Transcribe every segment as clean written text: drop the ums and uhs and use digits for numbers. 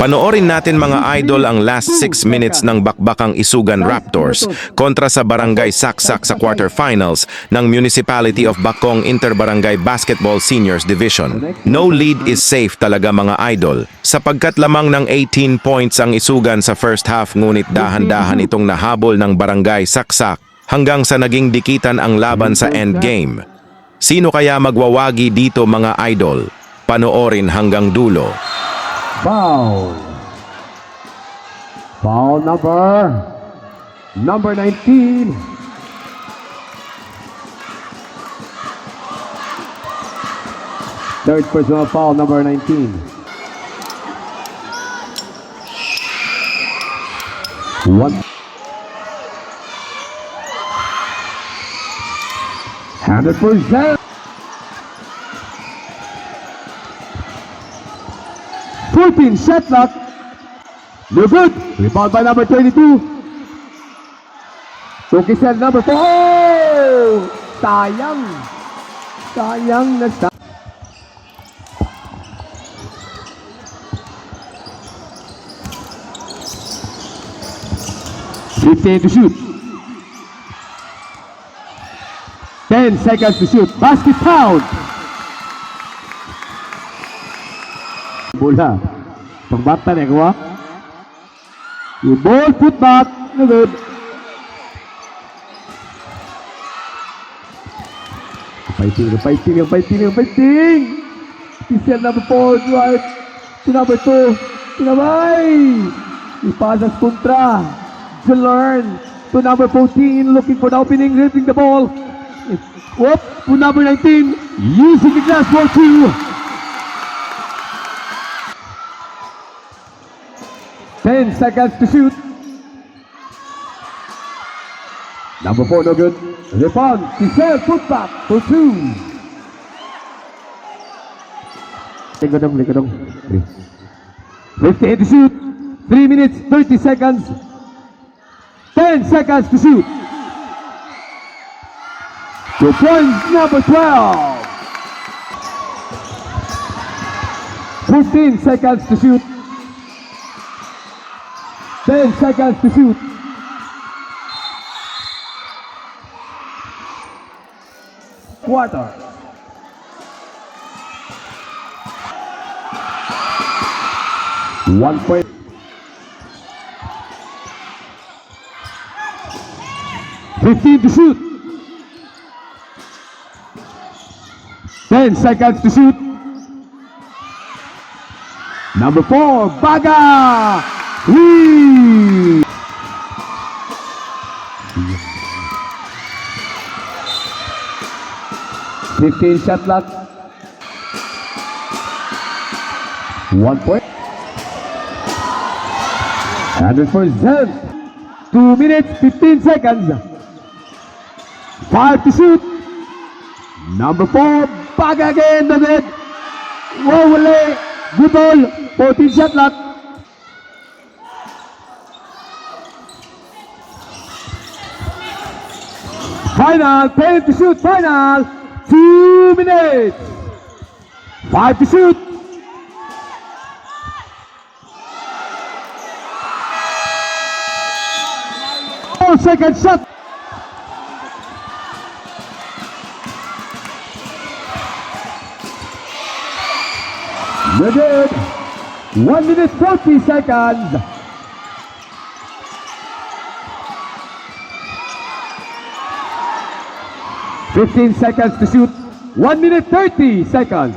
Panoorin natin mga idol ang last 6 minutes ng bakbakang Isugan Raptors kontra sa Barangay Saksak sa quarterfinals ng Municipality of Bacong Interbarangay Basketball Seniors Division. No lead is safe talaga mga idol, sapagkat lamang ng 18 points ang Isugan sa first half, ngunit dahan-dahan itong nahabol ng Barangay Saksak hanggang sa naging dikitan ang laban sa endgame. Sino kaya magwawagi dito mga idol? Panoorin hanggang dulo. Foul. Foul number 19. Third personal foul, number 19. One. 100%. 14 shot clock. No good. Rebound by number 22. Tukisel number 4. Oh! Sayang. Sayang na sa... to shoot. 10 seconds to shoot. Basket count. Bola. Pangbata niya kuha. Yung ball, put back. No good. Fighting. Kisel number 4. Dwight. To number 2. Tinabay. Ipasas kontra. Learn. To number 14. Looking for the opening. Hitting the ball. Whoop. To number 19. Using the glass for 2. 10 seconds to shoot. Number 4, no good. Rebound. Kisel, put back for 2. Likadong. 58 to shoot. 3 minutes, 30 seconds. 10 seconds to shoot. 2 points, number 12. 14 seconds to shoot. 10 seconds to shoot. Quarter. One point. $15 to shoot. 10 seconds to shoot. Number 4, Baga. 15 shot clock. 1 point. 100%. 2 minutes, 15 seconds. 5 to shoot. Number 4, back again, the net. Wow, wala. Good ball. 14 shot clock. Final, 10 to shoot, final. 2 minutes. 5 to shoot. Second shot. No good. 1 minute 40 seconds. $15 seconds to shoot. 1 minute 30 seconds.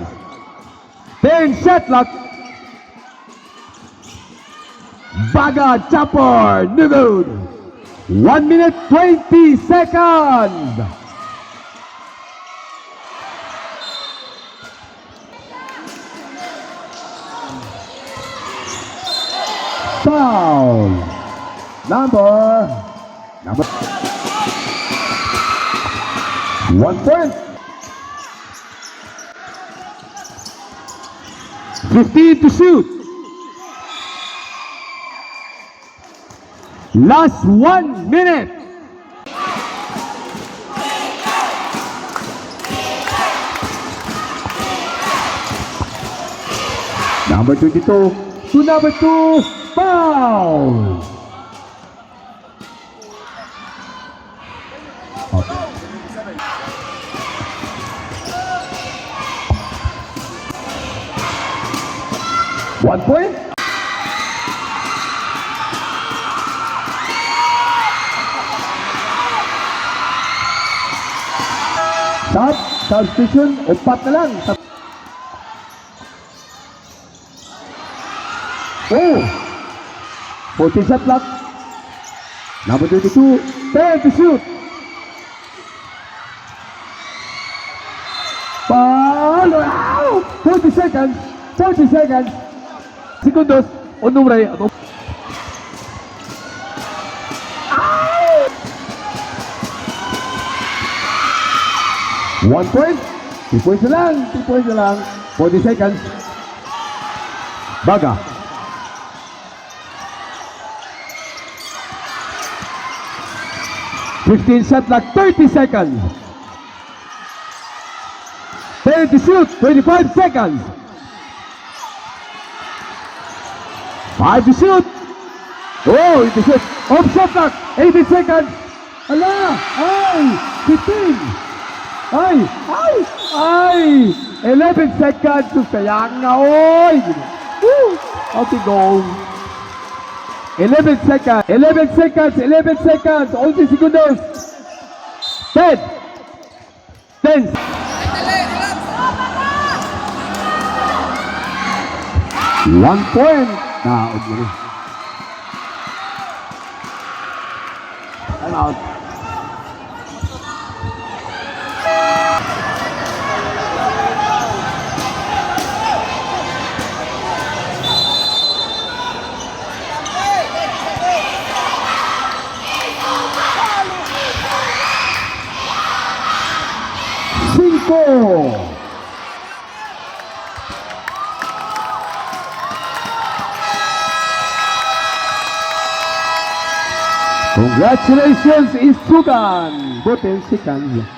10 shot clock. Baga chopper. No good. 1 minute 20 seconds. Foul. Number 1 point. 15 to shoot. Last 1 minute. Number 22, to number 2, foul! Okay. One point. Substitution, 4 na lang. Oh! 40 shot clock. Number 22, turn to shoot. Palo! Ow! 40 seconds. 40 seconds. Segundos. O numero. One point. 2 points na lang. 2 points na lang. 40 seconds. Baga. Fifteen shot clock. 30 seconds. 10 to shoot. 25 seconds. 5 to shoot. Oh, to shoot. Off shot clock. 18 seconds. Ala! Ay! 15! Ay! Ay! Ay! 11 seconds. Sayang nga, oy! Woo! Okay, go. 11 seconds. 11 seconds. 11 seconds. 11 segundos. 10. 10. One point. Naod mo rin. Time out. Cinco. Congratulations, Isugan! Buti, si Kanza.